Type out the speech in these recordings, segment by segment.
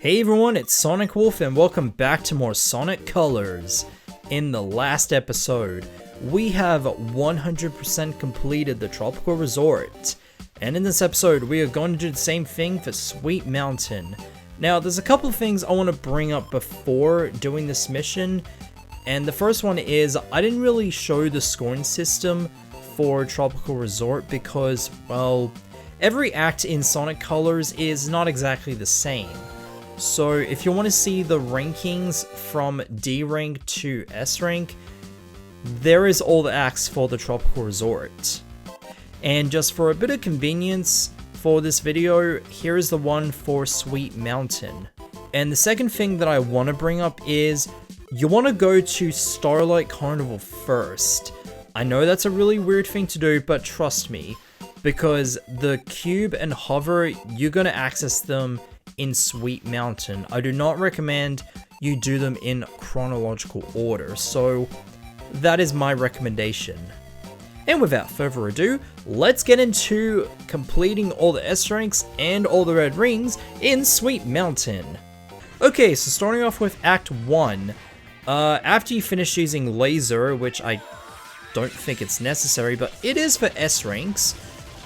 Hey everyone, it's Sonic Wolf and welcome back to more Sonic Colors. In the last episode, we have 100% completed the Tropical Resort. And in this episode, we are going to do the same thing for Sweet Mountain. Now, there's a couple of things I want to bring up before doing this mission. And the first one is, I didn't really show the scoring system for Tropical Resort because, well, every act in Sonic Colors is not exactly the same. So if you want to see the rankings from D rank to S rank, there is all the acts for the Tropical Resort. And just for a bit of convenience for this video, here is the one for Sweet Mountain. And the second thing that I want to bring up is, you want to go to Starlight Carnival first. I know that's a really weird thing to do, but trust me, because the cube and hover, you're going to access them in Sweet Mountain. I do not recommend you do them in chronological order, so that is my recommendation. And without further ado, let's get into completing all the S ranks and all the red rings in Sweet Mountain. Okay, so starting off with Act 1, after you finish using Laser, which I don't think it's necessary, but it is for S ranks,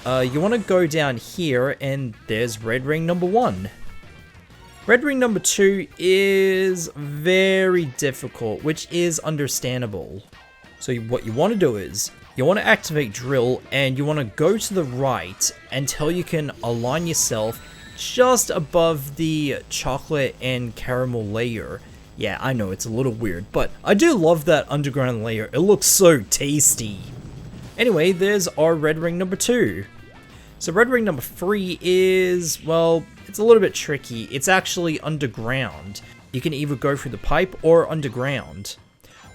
you want to go down here and there's red ring number 1. Red ring number 2 is very difficult, which is understandable. So what you want to do is, you want to activate Drill, and you want to go to the right until you can align yourself just above the chocolate and caramel layer. Yeah, I know, it's a little weird, but I do love that underground layer. It looks so tasty. Anyway, there's our red ring number 2. So red ring number 3 is, well, it's a little bit tricky. It's actually underground. You can either go through the pipe or underground.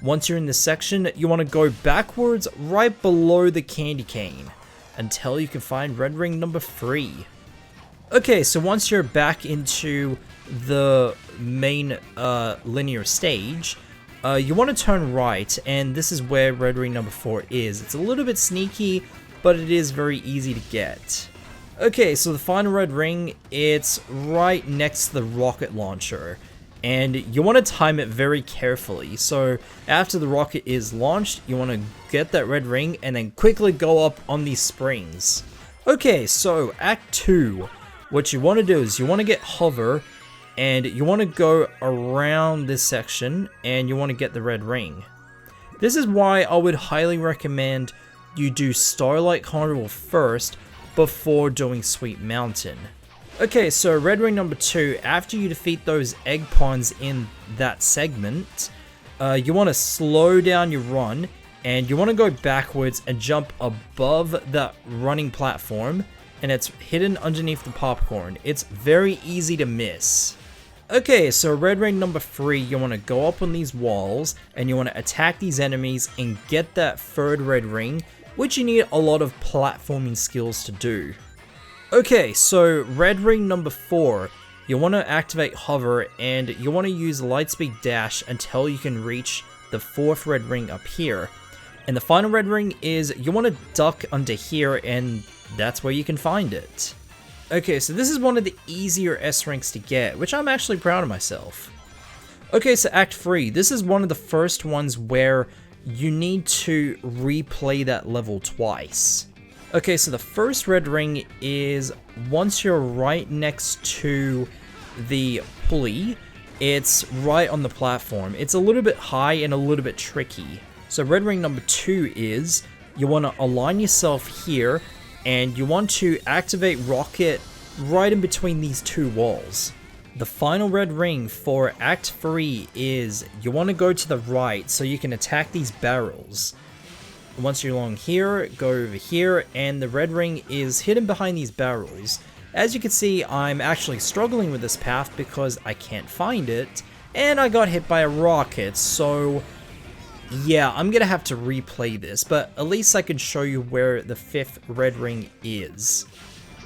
Once you're in this section, you want to go backwards right below the candy cane until you can find red ring number 3. Okay, so once you're back into the main linear stage, you want to turn right, and this is where red ring number 4 is. It's a little bit sneaky, but it is very easy to get. Okay, so the final red ring, it's right next to the rocket launcher, and you want to time it very carefully. So after the rocket is launched, you want to get that red ring and then quickly go up on these springs. Okay, so Act 2, what you want to do is you want to get hover, and you want to go around this section, and you want to get the red ring. This is why I would highly recommend you do Starlight Carnival first before doing Sweet Mountain. Okay, so red ring number 2, after you defeat those egg pawns in that segment, you want to slow down your run, and you want to go backwards and jump above that running platform, and it's hidden underneath the popcorn. It's very easy to miss. Okay, so red ring number 3, you want to go up on these walls, and you want to attack these enemies and get that third red ring, which you need a lot of platforming skills to do. Okay, so red ring number 4, you want to activate hover, and you want to use lightspeed dash until you can reach the 4th red ring up here. And the final red ring is, you want to duck under here, and that's where you can find it. Okay, so this is one of the easier S ranks to get, which I'm actually proud of myself. Okay, so Act 3, this is one of the first ones where you need to replay that level twice. Okay, so the first red ring is once you're right next to the pulley, it's right on the platform. It's a little bit high and a little bit tricky. So red ring number 2 is, you want to align yourself here, and you want to activate rocket right in between these two walls. The final red ring for Act 3 is, you want to go to the right so you can attack these barrels. Once you're along here, go over here, and the red ring is hidden behind these barrels. As you can see, I'm actually struggling with this path because I can't find it, and I got hit by a rocket, so yeah, I'm gonna have to replay this, but at least I can show you where the 5th red ring is.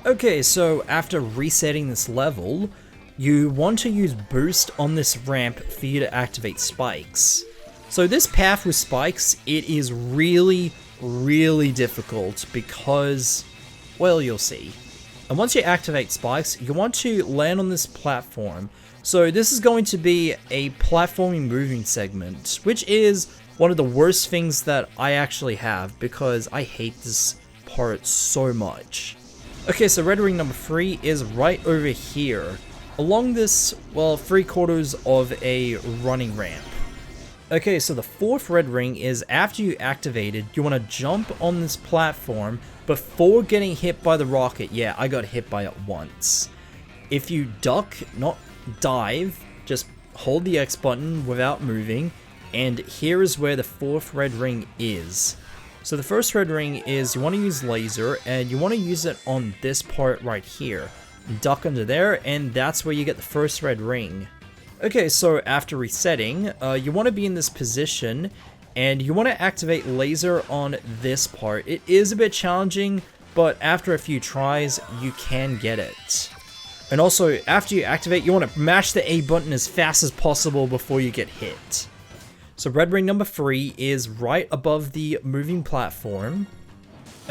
Okay, so after resetting this level, you want to use boost on this ramp for you to activate spikes. So this path with spikes, it is really, really difficult because, well, you'll see. And once you activate spikes, you want to land on this platform. So this is going to be a platforming moving segment, which is one of the worst things that I actually have because I hate this part so much. Okay, so red ring number 3 is right over here, along this, well, 3/4 of a running ramp. Okay, so the 4th red ring is after you activate it, you want to jump on this platform before getting hit by the rocket. Yeah, I got hit by it once. If you duck, not dive, just hold the X button without moving, and here is where the 4th red ring is. So the first red ring is you want to use laser, and you want to use it on this part right here. Duck under there, and that's where you get the first red ring. Okay, so after resetting, you want to be in this position, and you want to activate laser on this part. It is a bit challenging, but after a few tries, you can get it. And also, after you activate, you want to mash the A button as fast as possible before you get hit. So red ring number 3 is right above the moving platform.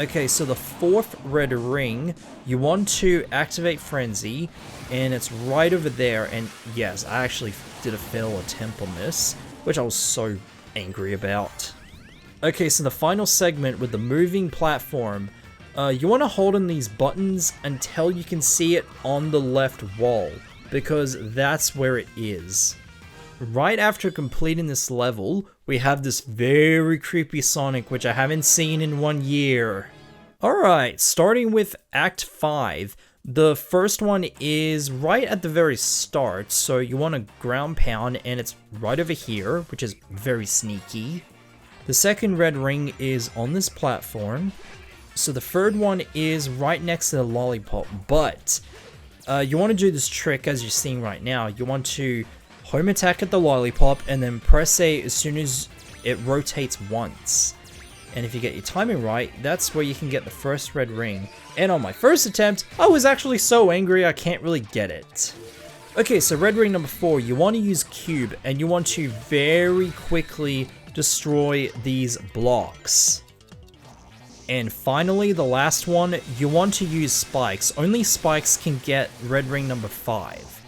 Okay, so the 4th red ring, you want to activate Frenzy, and it's right over there. And yes, I actually did a fail attempt on this, which I was so angry about. Okay, so the final segment with the moving platform, you want to hold on these buttons until you can see it on the left wall, because that's where it is. Right after completing this level, we have this very creepy Sonic, which I haven't seen in 1 year. Alright, starting with Act 5. The first one is right at the very start, so you want to ground pound, and it's right over here, which is very sneaky. The second red ring is on this platform. So the third one is right next to the lollipop, but you want to do this trick as you're seeing right now. You want to home attack at the lollipop and then press A as soon as it rotates once. And if you get your timing right, that's where you can get the first red ring. And on my first attempt, I was actually so angry I can't really get it. Okay, so red ring number 4, you want to use cube and you want to very quickly destroy these blocks. And finally, the last one, you want to use spikes. Only spikes can get red ring number 5.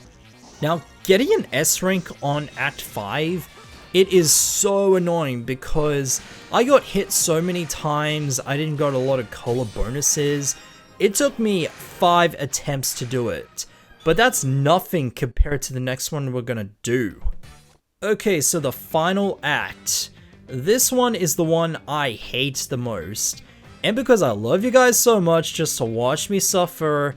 Now, getting an S rank on Act 5, it is so annoying because I got hit so many times, I didn't get a lot of color bonuses. It took me 5 attempts to do it, but that's nothing compared to the next one we're gonna do. Okay, so the final act. This one is the one I hate the most. And because I love you guys so much just to watch me suffer,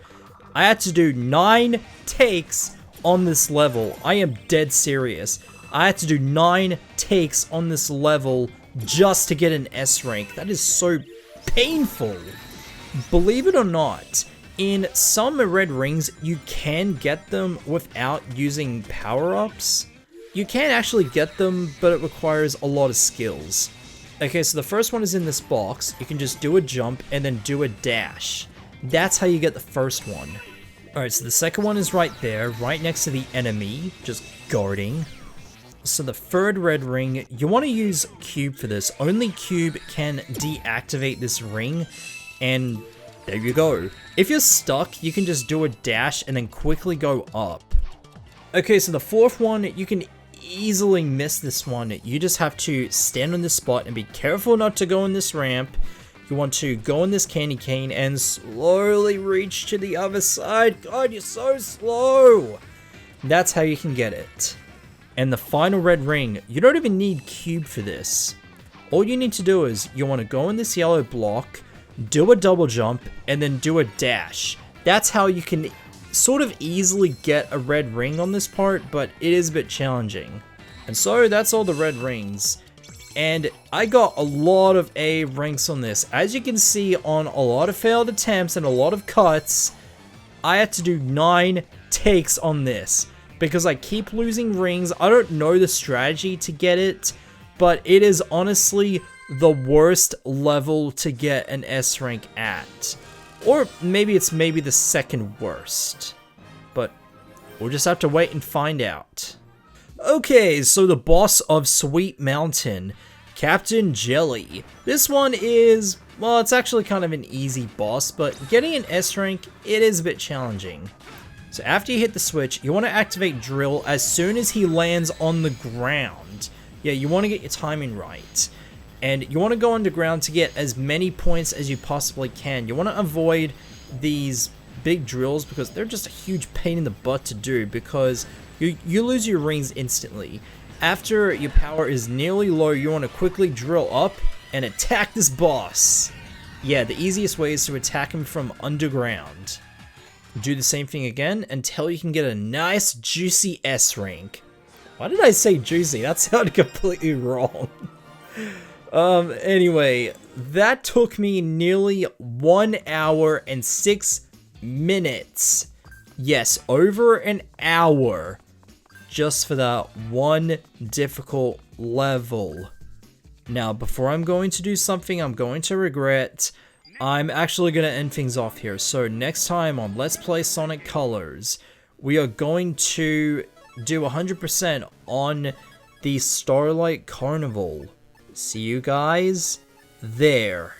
I had to do 9 takes on this level. I am dead serious. I had to do 9 takes on this level just to get an S rank. That is so painful. Believe it or not, in some red rings, you can get them without using power-ups. You can actually get them, but it requires a lot of skills. Okay, so the first one is in this box. You can just do a jump and then do a dash. That's how you get the first one. Alright, so the second one is right there, right next to the enemy, just guarding. So the third red ring, you want to use cube for this. Only cube can deactivate this ring, and there you go. If you're stuck, you can just do a dash and then quickly go up. Okay, so the fourth one, you can easily miss this one. You just have to stand on this spot and be careful not to go in this ramp. You want to go in this candy cane and slowly reach to the other side. God, you're so slow. That's how you can get it. And the final red ring, you don't even need cube for this. All you need to do is you want to go in this yellow block, do a double jump, and then do a dash. That's how you can sort of easily get a red ring on this part, but it is a bit challenging. And so that's all the red rings. And I got a lot of A ranks on this. As you can see on a lot of failed attempts and a lot of cuts, I had to do 9 takes on this. Because I keep losing rings. I don't know the strategy to get it, but it is honestly the worst level to get an S rank at. Or maybe it's the second worst. But we'll just have to wait and find out. Okay, so the boss of Sweet Mountain. Captain Jelly. This one is, well, it's actually kind of an easy boss, but getting an S rank, it is a bit challenging. So after you hit the switch, you want to activate Drill as soon as he lands on the ground. Yeah, you want to get your timing right. And you want to go underground to get as many points as you possibly can. You want to avoid these big drills because they're just a huge pain in the butt to do because you lose your rings instantly. After your power is nearly low, you want to quickly drill up and attack this boss. Yeah, the easiest way is to attack him from underground. Do the same thing again until you can get a nice juicy S rank. Why did I say juicy? That sounded completely wrong. Anyway, that took me nearly 1 hour and 6 minutes. Yes, over an hour just for that one difficult level. Now, before I'm going to do something I'm going to regret, I'm actually going to end things off here. So next time on Let's Play Sonic Colors, we are going to do 100% on the Starlight Carnival. See you guys there.